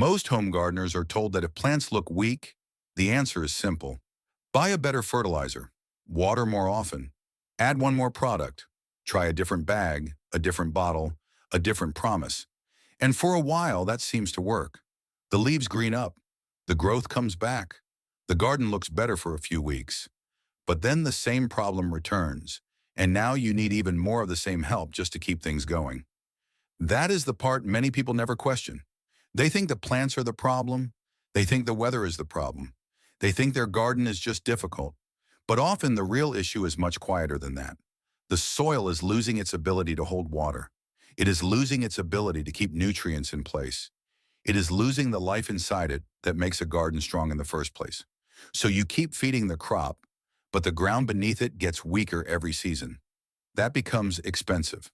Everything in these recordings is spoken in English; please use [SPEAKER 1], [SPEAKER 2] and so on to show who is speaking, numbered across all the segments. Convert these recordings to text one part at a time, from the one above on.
[SPEAKER 1] Most home gardeners are told that if plants look weak, the answer is simple. Buy a better fertilizer, water more often, add one more product, try a different bag, a different bottle, a different promise. And for a while, that seems to work. The leaves green up, the growth comes back, the garden looks better for a few weeks. But then the same problem returns, and now you need even more of the same help just to keep things going. That is the part many people never question. They think the plants are the problem. They think the weather is the problem. They think their garden is just difficult. But often the real issue is much quieter than that. The soil is losing its ability to hold water. It is losing its ability to keep nutrients in place. It is losing the life inside it that makes a garden strong in the first place. So you keep feeding the crop, but the ground beneath it gets weaker every season. That becomes expensive,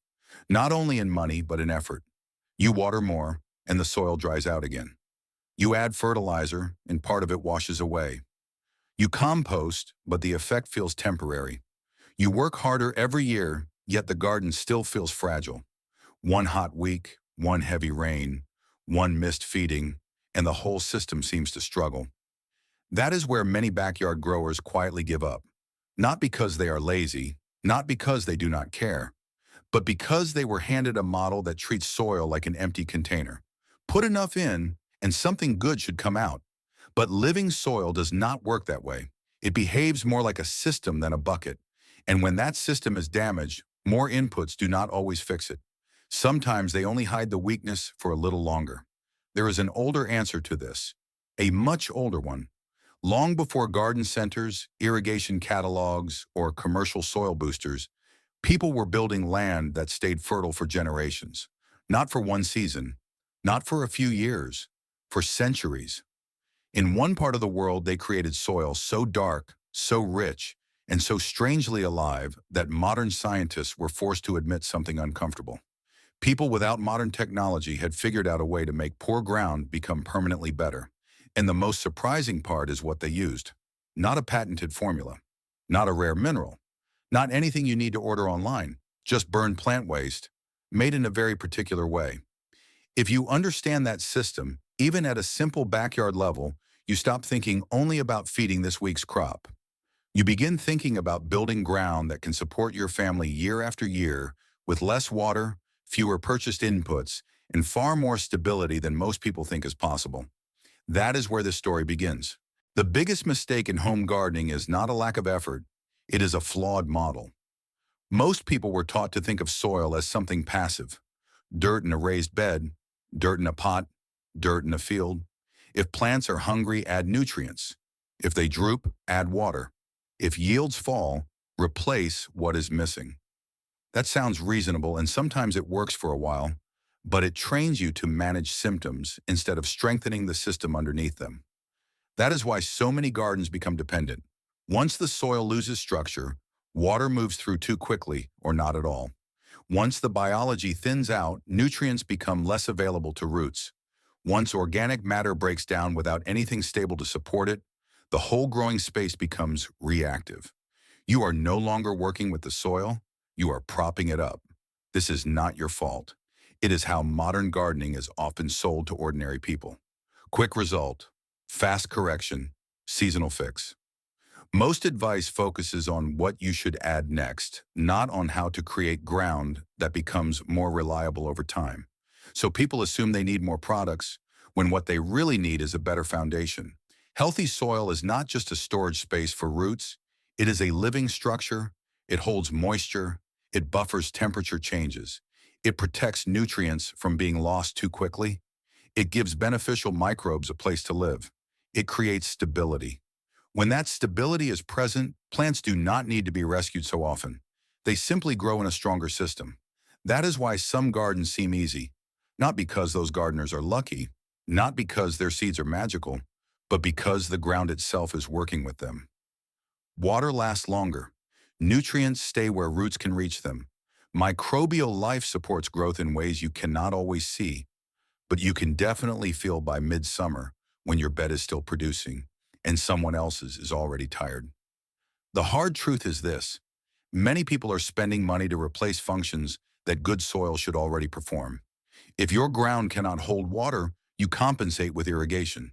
[SPEAKER 1] not only in money, but in effort. You water more, and the soil dries out again. You add fertilizer, and part of it washes away. You compost, but the effect feels temporary. You work harder every year, yet the garden still feels fragile. One hot week, one heavy rain, one missed feeding, and the whole system seems to struggle. That is where many backyard growers quietly give up. Not because they are lazy, not because they do not care, but because they were handed a model that treats soil like an empty container. Put enough in, and something good should come out. But living soil does not work that way. It behaves more like a system than a bucket. And when that system is damaged, more inputs do not always fix it. Sometimes they only hide the weakness for a little longer. There is an older answer to this, a much older one. Long before garden centers, irrigation catalogs, or commercial soil boosters, people were building land that stayed fertile for generations. Not for one season, not for a few years, for centuries. In one part of the world, they created soil so dark, so rich, and so strangely alive that modern scientists were forced to admit something uncomfortable. People without modern technology had figured out a way to make poor ground become permanently better. And the most surprising part is what they used. Not a patented formula, not a rare mineral, not anything you need to order online, just burned plant waste, made in a very particular way. If you understand that system, even at a simple backyard level, you stop thinking only about feeding this week's crop. You begin thinking about building ground that can support your family year after year with less water, fewer purchased inputs, and far more stability than most people think is possible. That is where this story begins. The biggest mistake in home gardening is not a lack of effort, it is a flawed model. Most people were taught to think of soil as something passive. Dirt in a raised bed, dirt in a pot, dirt in a field. If plants are hungry, add nutrients. If they droop, add water. If yields fall, replace what is missing. That sounds reasonable, and sometimes it works for a while, but it trains you to manage symptoms instead of strengthening the system underneath them. That is why so many gardens become dependent. Once the soil loses structure, water moves through too quickly or not at all. Once the biology thins out, nutrients become less available to roots. Once organic matter breaks down without anything stable to support it, the whole growing space becomes reactive. You are no longer working with the soil, you are propping it up. This is not your fault. It is how modern gardening is often sold to ordinary people. Quick result, fast correction, seasonal fix. Most advice focuses on what you should add next, not on how to create ground that becomes more reliable over time. So people assume they need more products, when what they really need is a better foundation. Healthy soil is not just a storage space for roots, it is a living structure. It holds moisture, it buffers temperature changes. It protects nutrients from being lost too quickly. It gives beneficial microbes a place to live. It creates stability. When that stability is present, plants do not need to be rescued so often. They simply grow in a stronger system. That is why some gardens seem easy. Not because those gardeners are lucky, not because their seeds are magical, but because the ground itself is working with them. Water lasts longer. Nutrients stay where roots can reach them. Microbial life supports growth in ways you cannot always see, but you can definitely feel by midsummer when your bed is still producing and someone else's is already tired. The hard truth is this: many people are spending money to replace functions that good soil should already perform. If your ground cannot hold water, you compensate with irrigation.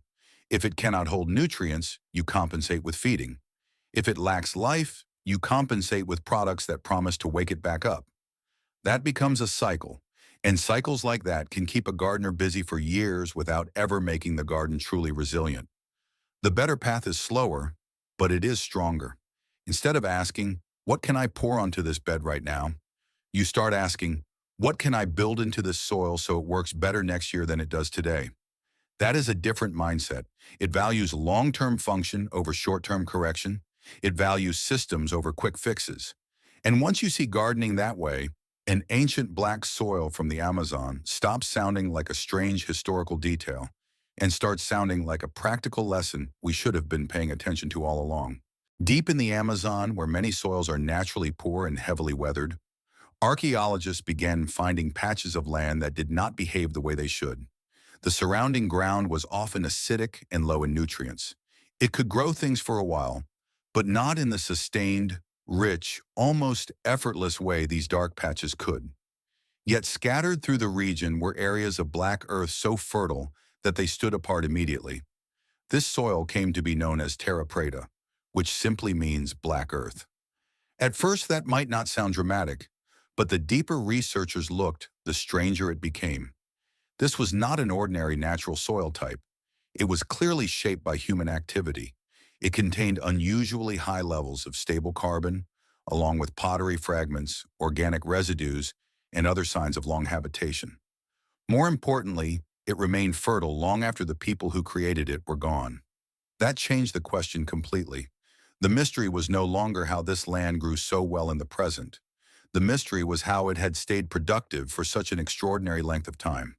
[SPEAKER 1] If it cannot hold nutrients, you compensate with feeding. If it lacks life, you compensate with products that promise to wake it back up. That becomes a cycle, and cycles like that can keep a gardener busy for years without ever making the garden truly resilient. The better path is slower, but it is stronger. Instead of asking, what can I pour onto this bed right now? You start asking, what can I build into this soil so it works better next year than it does today? That is a different mindset. It values long-term function over short-term correction. It values systems over quick fixes. And once you see gardening that way, an ancient black soil from the Amazon stops sounding like a strange historical detail and starts sounding like a practical lesson we should have been paying attention to all along. Deep in the Amazon, where many soils are naturally poor and heavily weathered, archaeologists began finding patches of land that did not behave the way they should. The surrounding ground was often acidic and low in nutrients. It could grow things for a while, but not in the sustained, rich, almost effortless way these dark patches could. Yet scattered through the region were areas of black earth so fertile that they stood apart immediately. This soil came to be known as Terra Preta, which simply means black earth. At first that might not sound dramatic, but the deeper researchers looked, the stranger it became. This was not an ordinary natural soil type. It was clearly shaped by human activity. It contained unusually high levels of stable carbon, along with pottery fragments, organic residues, and other signs of long habitation. More importantly, it remained fertile long after the people who created it were gone. That changed the question completely. The mystery was no longer how this land grew so well in the present. The mystery was how it had stayed productive for such an extraordinary length of time.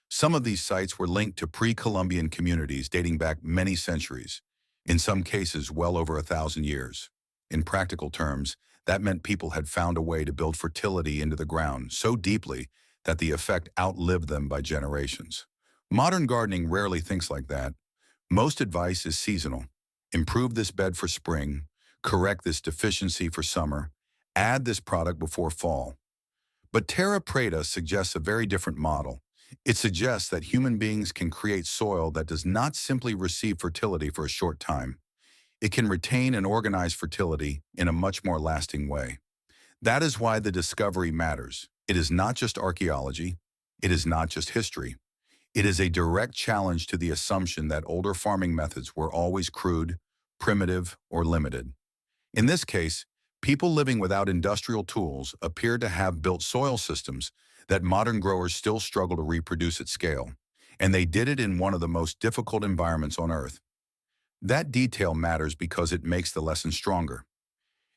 [SPEAKER 1] Some of these sites were linked to pre-Columbian communities dating back many centuries, in some cases well over 1,000 years. In practical terms, that meant people had found a way to build fertility into the ground so deeply that the effect outlived them by generations. Modern gardening rarely thinks like that. Most advice is seasonal. Improve this bed for spring, correct this deficiency for summer, add this product before fall. But Terra Preta suggests a very different model. It suggests that human beings can create soil that does not simply receive fertility for a short time. It can retain and organize fertility in a much more lasting way. That is why the discovery matters. It is not just archaeology. It is not just history. It is a direct challenge to the assumption that older farming methods were always crude, primitive, or limited. In this case, people living without industrial tools appear to have built soil systems that modern growers still struggle to reproduce at scale, and they did it in one of the most difficult environments on Earth. That detail matters because it makes the lesson stronger.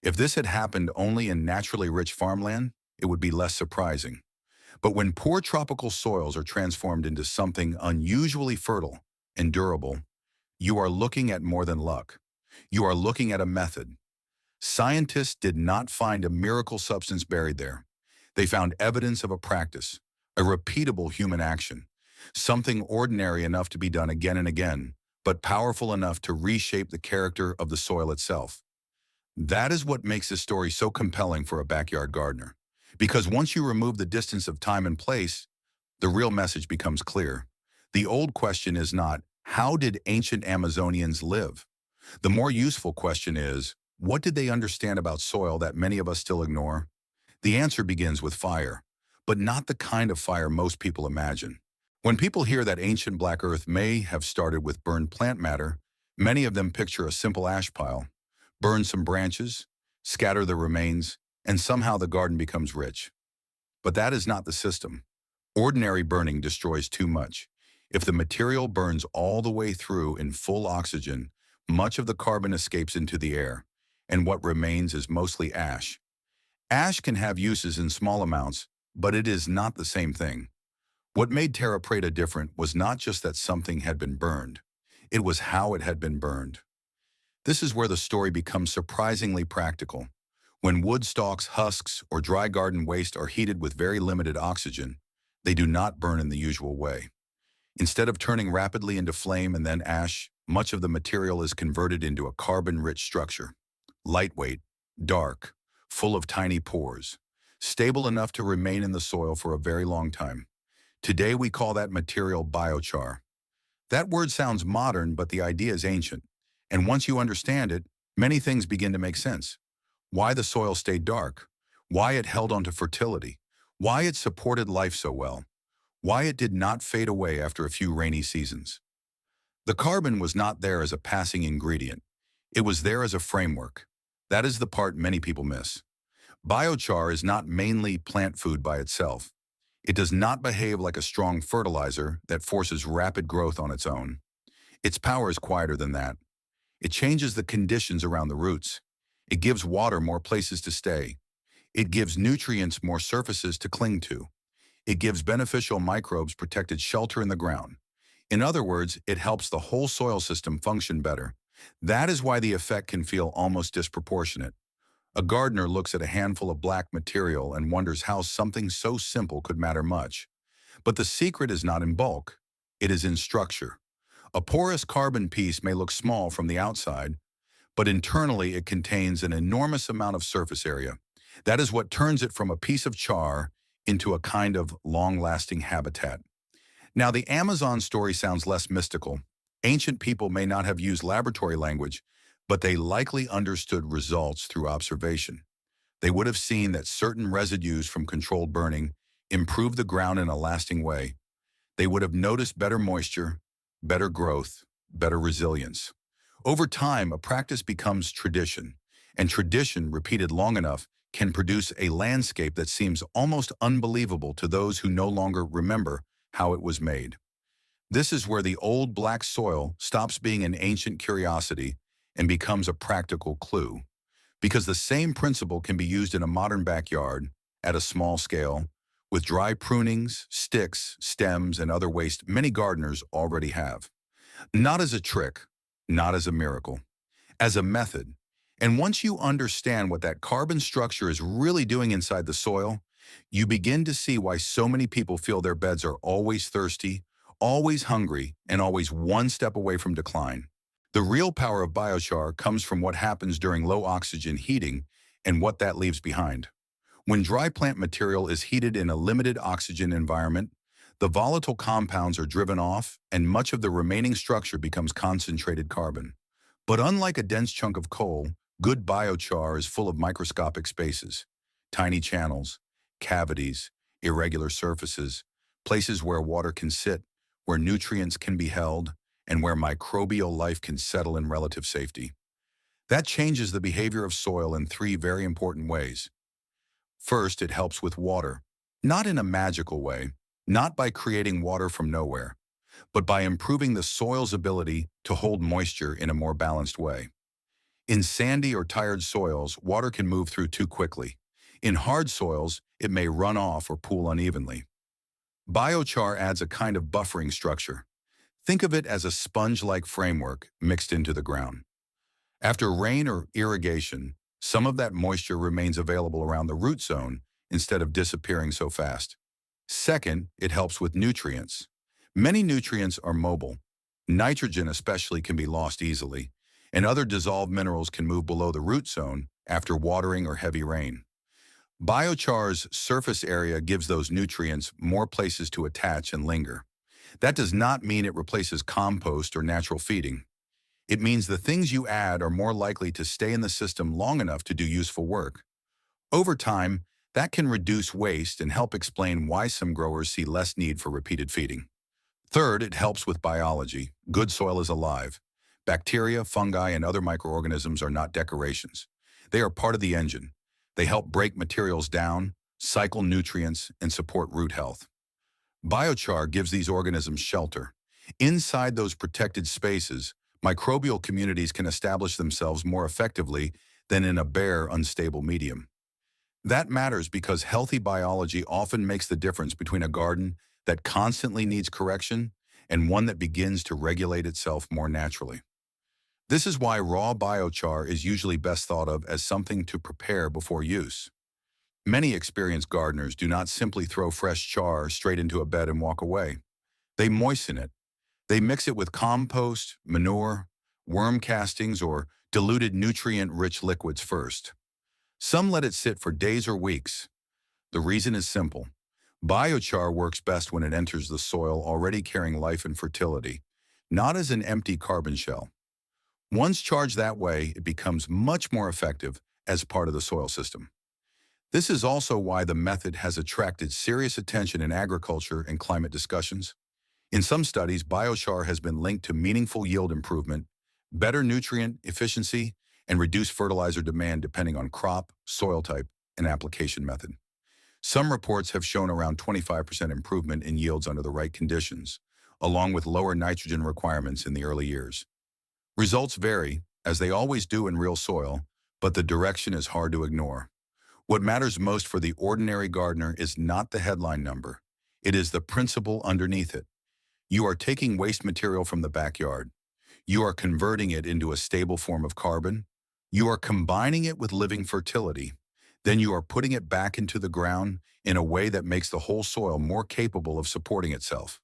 [SPEAKER 1] If this had happened only in naturally rich farmland, it would be less surprising. But when poor tropical soils are transformed into something unusually fertile and durable, you are looking at more than luck. You are looking at a method. Scientists did not find a miracle substance buried there. They found evidence of a practice, a repeatable human action, something ordinary enough to be done again and again, but powerful enough to reshape the character of the soil itself. That is what makes this story so compelling for a backyard gardener. Because once you remove the distance of time and place, the real message becomes clear. The old question is not, how did ancient Amazonians live? The more useful question is, what did they understand about soil that many of us still ignore? The answer begins with fire, but not the kind of fire most people imagine. When people hear that ancient black earth may have started with burned plant matter, many of them picture a simple ash pile. Burn some branches, scatter the remains, and somehow the garden becomes rich. But that is not the system. Ordinary burning destroys too much. If the material burns all the way through in full oxygen, much of the carbon escapes into the air, and what remains is mostly ash. Ash can have uses in small amounts, but it is not the same thing. What made Terra Preta different was not just that something had been burned. It was how it had been burned. This is where the story becomes surprisingly practical. When wood stalks, husks, or dry garden waste are heated with very limited oxygen, they do not burn in the usual way. Instead of turning rapidly into flame and then ash, much of the material is converted into a carbon-rich structure. Lightweight, dark, full of tiny pores, stable enough to remain in the soil for a very long time. Today we call that material biochar. That word sounds modern, but the idea is ancient. And once you understand it, many things begin to make sense. Why the soil stayed dark, why it held onto fertility, why it supported life so well, why it did not fade away after a few rainy seasons. The carbon was not there as a passing ingredient. It was there as a framework. That is the part many people miss. Biochar is not mainly plant food by itself. It does not behave like a strong fertilizer that forces rapid growth on its own. Its power is quieter than that. It changes the conditions around the roots. It gives water more places to stay. It gives nutrients more surfaces to cling to. It gives beneficial microbes protected shelter in the ground. In other words, it helps the whole soil system function better. That is why the effect can feel almost disproportionate. A gardener looks at a handful of black material and wonders how something so simple could matter much. But the secret is not in bulk. It is in structure. A porous carbon piece may look small from the outside, but internally it contains an enormous amount of surface area. That is what turns it from a piece of char into a kind of long-lasting habitat. Now, the Amazon story sounds less mystical. Ancient people may not have used laboratory language, but they likely understood results through observation. They would have seen that certain residues from controlled burning improve the ground in a lasting way. They would have noticed better moisture, better growth, better resilience. Over time, a practice becomes tradition, and tradition, repeated long enough, can produce a landscape that seems almost unbelievable to those who no longer remember how it was made. This is where the old black soil stops being an ancient curiosity and becomes a practical clue. Because the same principle can be used in a modern backyard, at a small scale, with dry prunings, sticks, stems, and other waste many gardeners already have. Not as a trick, not as a miracle, as a method. And once you understand what that carbon structure is really doing inside the soil, you begin to see why so many people feel their beds are always thirsty, always hungry, and always one step away from decline. The real power of biochar comes from what happens during low oxygen heating and what that leaves behind. When dry plant material is heated in a limited oxygen environment, the volatile compounds are driven off and much of the remaining structure becomes concentrated carbon. But unlike a dense chunk of coal, good biochar is full of microscopic spaces, tiny channels, cavities, irregular surfaces, places where water can sit, where nutrients can be held, and where microbial life can settle in relative safety. That changes the behavior of soil in three very important ways. First, it helps with water, not in a magical way, not by creating water from nowhere, but by improving the soil's ability to hold moisture in a more balanced way. In sandy or tired soils, water can move through too quickly. In hard soils, it may run off or pool unevenly. Biochar adds a kind of buffering structure. Think of it as a sponge-like framework mixed into the ground. After rain or irrigation, some of that moisture remains available around the root zone instead of disappearing so fast. Second, it helps with nutrients. Many nutrients are mobile. Nitrogen especially can be lost easily, and other dissolved minerals can move below the root zone after watering or heavy rain. Biochar's surface area gives those nutrients more places to attach and linger. That does not mean it replaces compost or natural feeding. It means the things you add are more likely to stay in the system long enough to do useful work. Over time, that can reduce waste and help explain why some growers see less need for repeated feeding. Third, it helps with biology. Good soil is alive. Bacteria, fungi, and other microorganisms are not decorations. They are part of the engine. They help break materials down, cycle nutrients, and support root health. Biochar gives these organisms shelter. Inside those protected spaces, microbial communities can establish themselves more effectively than in a bare, unstable medium. That matters because healthy biology often makes the difference between a garden that constantly needs correction and one that begins to regulate itself more naturally. This is why raw biochar is usually best thought of as something to prepare before use. Many experienced gardeners do not simply throw fresh char straight into a bed and walk away. They moisten it. They mix it with compost, manure, worm castings, or diluted nutrient-rich liquids first. Some let it sit for days or weeks. The reason is simple. Biochar works best when it enters the soil already carrying life and fertility. not as an empty carbon shell. Once charged that way, it becomes much more effective as part of the soil system. This is also why the method has attracted serious attention in agriculture and climate discussions. In some studies, biochar has been linked to meaningful yield improvement, better nutrient efficiency, and reduced fertilizer demand depending on crop, soil type, and application method. Some reports have shown around 25% improvement in yields under the right conditions, along with lower nitrogen requirements in the early years. Results vary, as they always do in real soil, but the direction is hard to ignore. What matters most for the ordinary gardener is not the headline number. It is the principle underneath it. You are taking waste material from the backyard. You are converting it into a stable form of carbon. You are combining it with living fertility. Then you are putting it back into the ground in a way that makes the whole soil more capable of supporting itself.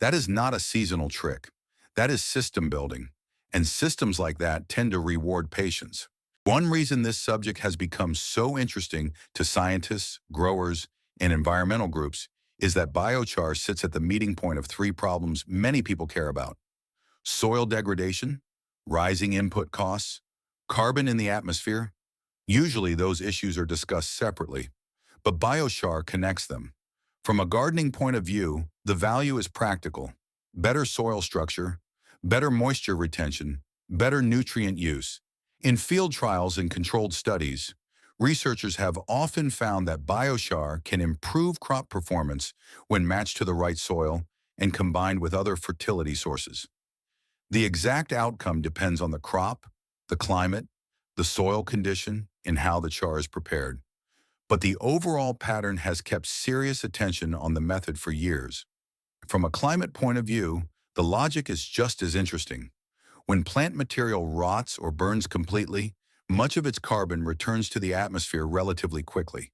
[SPEAKER 1] That is not a seasonal trick. That is system building. And systems like that tend to reward patience. One reason this subject has become so interesting to scientists, growers, and environmental groups is that biochar sits at the meeting point of three problems many people care about: soil degradation, rising input costs, carbon in the atmosphere. Usually those issues are discussed separately, but biochar connects them. From a gardening point of view, the value is practical: better soil structure, better moisture retention, better nutrient use. In field trials and controlled studies, researchers have often found that biochar can improve crop performance when matched to the right soil and combined with other fertility sources. The exact outcome depends on the crop, the climate, the soil condition, and how the char is prepared. But the overall pattern has kept serious attention on the method for years. From a climate point of view, the logic is just as interesting. When plant material rots or burns completely, much of its carbon returns to the atmosphere relatively quickly.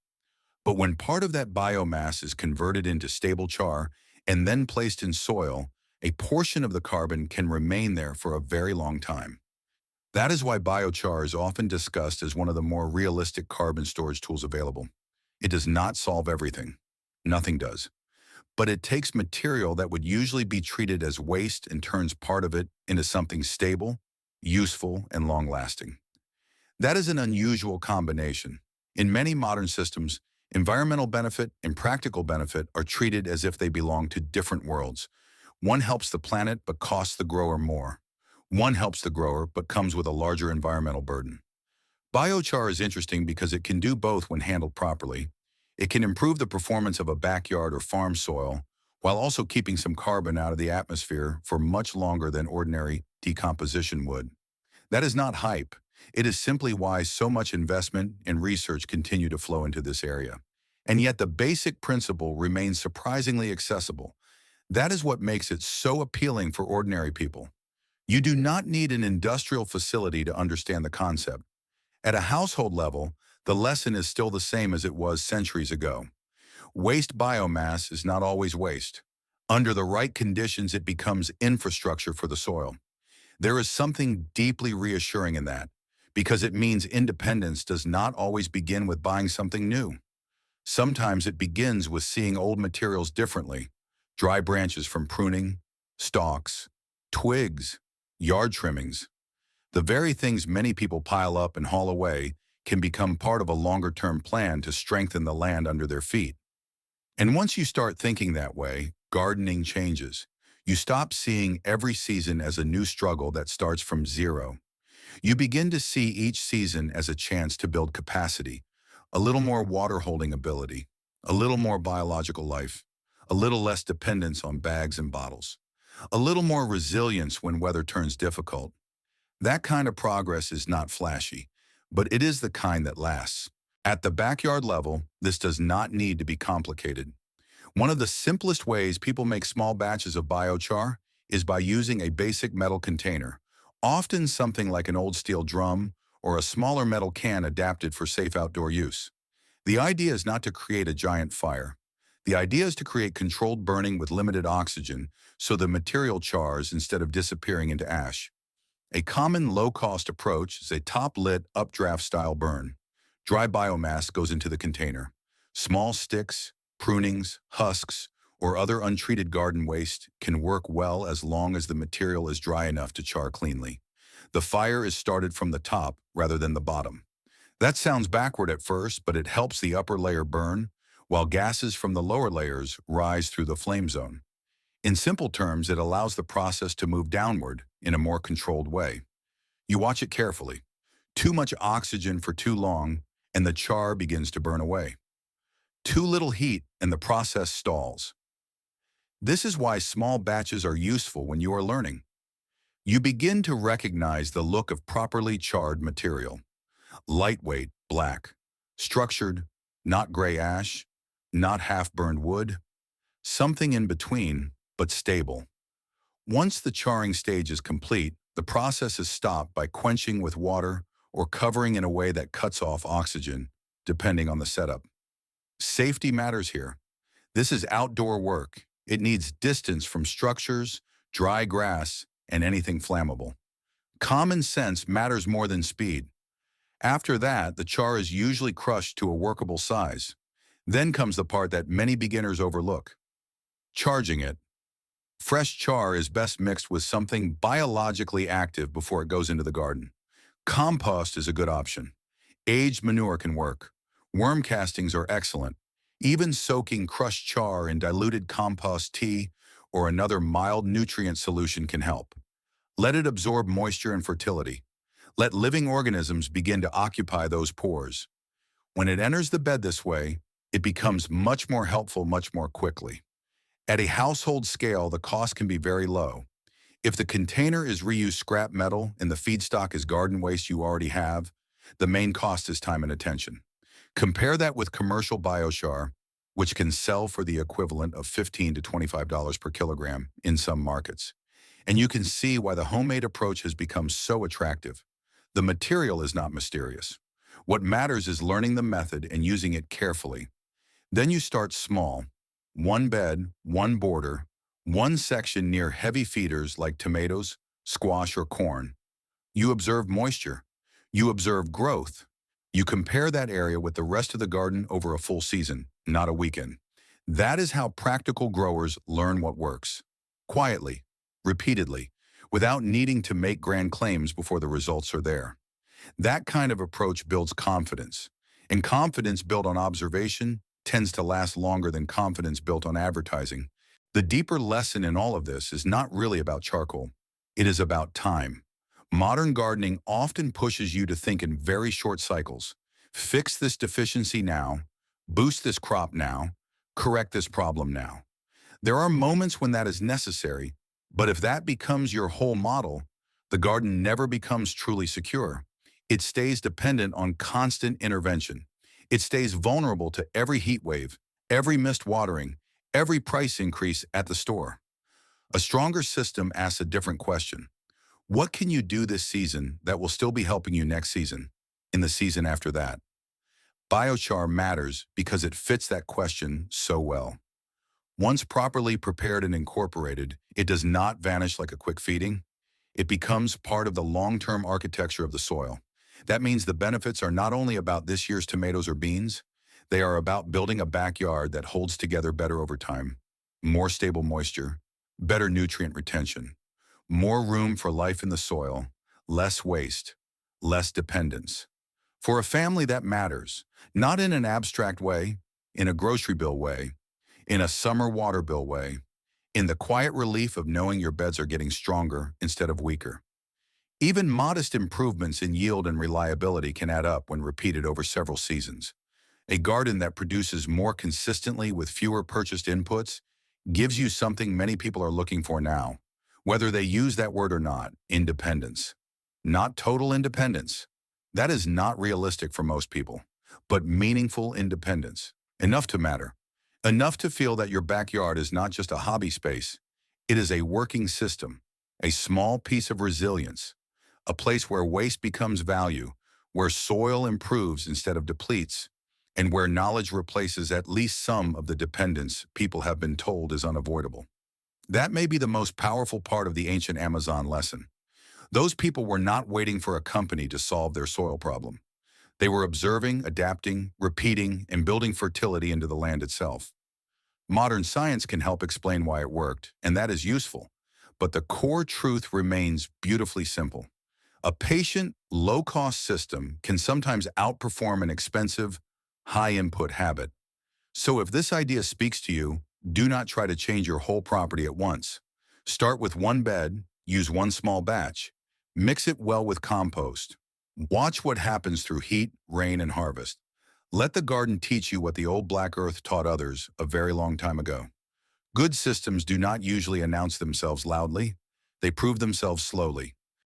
[SPEAKER 1] But when part of that biomass is converted into stable char and then placed in soil, a portion of the carbon can remain there for a very long time. That is why biochar is often discussed as one of the more realistic carbon storage tools available. It does not solve everything. Nothing does. But it takes material that would usually be treated as waste and turns part of it into something stable, useful, and long-lasting. That is an unusual combination. In many modern systems, environmental benefit and practical benefit are treated as if they belong to different worlds. One helps the planet but costs the grower more. One helps the grower but comes with a larger environmental burden. Biochar is interesting because it can do both when handled properly. It can improve the performance of a backyard or farm soil while also keeping some carbon out of the atmosphere for much longer than ordinary decomposition would. That is not hype. It is simply why so much investment and research continue to flow into this area. And yet the basic principle remains surprisingly accessible. That is what makes it so appealing for ordinary people. You do not need an industrial facility to understand the concept. At a household level, the lesson is still the same as it was centuries ago. Waste biomass is not always waste. Under the right conditions, it becomes infrastructure for the soil. There is something deeply reassuring in that, because it means independence does not always begin with buying something new. Sometimes it begins with seeing old materials differently: dry branches from pruning, stalks, twigs, yard trimmings. The very things many people pile up and haul away can become part of a longer-term plan to strengthen the land under their feet. And once you start thinking that way, gardening changes. You stop seeing every season as a new struggle that starts from zero. You begin to see each season as a chance to build capacity, a little more water-holding ability, a little more biological life, a little less dependence on bags and bottles, a little more resilience when weather turns difficult. That kind of progress is not flashy, but it is the kind that lasts. At the backyard level, this does not need to be complicated. One of the simplest ways people make small batches of biochar is by using a basic metal container, often something like an old steel drum or a smaller metal can adapted for safe outdoor use. The idea is not to create a giant fire. The idea is to create controlled burning with limited oxygen so the material chars instead of disappearing into ash. A common low-cost approach is a top-lit, updraft-style burn. Dry biomass goes into the container. Small sticks, prunings, husks, or other untreated garden waste can work well as long as the material is dry enough to char cleanly. The fire is started from the top rather than the bottom. That sounds backward at first, but it helps the upper layer burn, while gases from the lower layers rise through the flame zone. In simple terms, it allows the process to move downward in a more controlled way. You watch it carefully. Too much oxygen for too long, and the char begins to burn away. Too little heat, and the process stalls. This is why small batches are useful when you are learning. You begin to recognize the look of properly charred material. Lightweight, black. Structured, not gray ash, not half-burned wood. Something in between, but stable. Once the charring stage is complete, the process is stopped by quenching with water or covering in a way that cuts off oxygen, depending on the setup. Safety matters here. This is outdoor work. It needs distance from structures, dry grass, and anything flammable. Common sense matters more than speed. After that, the char is usually crushed to a workable size. Then comes the part that many beginners overlook: charging it. Fresh char is best mixed with something biologically active before it goes into the garden. Compost is a good option. Aged manure can work. Worm castings are excellent. Even soaking crushed char in diluted compost tea or another mild nutrient solution can help. Let it absorb moisture and fertility. Let living organisms begin to occupy those pores. When it enters the bed this way, it becomes much more helpful much more quickly. At a household scale, the cost can be very low. If the container is reused scrap metal and the feedstock is garden waste you already have, the main cost is time and attention. Compare that with commercial biochar, which can sell for the equivalent of $15 to $25 per kilogram in some markets. And you can see why the homemade approach has become so attractive. The material is not mysterious. What matters is learning the method and using it carefully. Then you start small. One bed, one border, one section near heavy feeders like tomatoes, squash, or corn. You observe moisture. You observe growth. You compare that area with the rest of the garden over a full season, not a weekend. That is how practical growers learn what works. Quietly, repeatedly, without needing to make grand claims before the results are there. That kind of approach builds confidence. And confidence built on observation tends to last longer than confidence built on advertising. The deeper lesson in all of this is not really about charcoal. It is about time. Modern gardening often pushes you to think in very short cycles. Fix this deficiency now, boost this crop now, correct this problem now. There are moments when that is necessary, but if that becomes your whole model, the garden never becomes truly secure. It stays dependent on constant intervention. It stays vulnerable to every heat wave, every missed watering, every price increase at the store. A stronger system asks a different question. What can you do this season that will still be helping you next season, in the season after that? Biochar matters because it fits that question so well. Once properly prepared and incorporated, it does not vanish like a quick feeding. It becomes part of the long-term architecture of the soil. That means the benefits are not only about this year's tomatoes or beans, they are about building a backyard that holds together better over time. More stable moisture, better nutrient retention, more room for life in the soil, less waste, less dependence. For a family that matters, not in an abstract way, in a grocery bill way, in a summer water bill way, in the quiet relief of knowing your beds are getting stronger instead of weaker. Even modest improvements in yield and reliability can add up when repeated over several seasons. A garden that produces more consistently with fewer purchased inputs gives you something many people are looking for now, whether they use that word or not: independence. Not total independence. That is not realistic for most people, but meaningful independence. Enough to matter. Enough to feel that your backyard is not just a hobby space, it is a working system, a small piece of resilience, a place where waste becomes value, where soil improves instead of depletes, and where knowledge replaces at least some of the dependence people have been told is unavoidable. That may be the most powerful part of the ancient Amazon lesson. Those people were not waiting for a company to solve their soil problem. They were observing, adapting, repeating, and building fertility into the land itself. Modern science can help explain why it worked, and that is useful. But the core truth remains beautifully simple. A patient, low-cost system can sometimes outperform an expensive, high-input habit. So if this idea speaks to you, do not try to change your whole property at once. Start with one bed, use one small batch. Mix it well with compost. Watch what happens through heat, rain, and harvest. Let the garden teach you what the old Black Earth taught others a very long time ago. Good systems do not usually announce themselves loudly. They prove themselves slowly.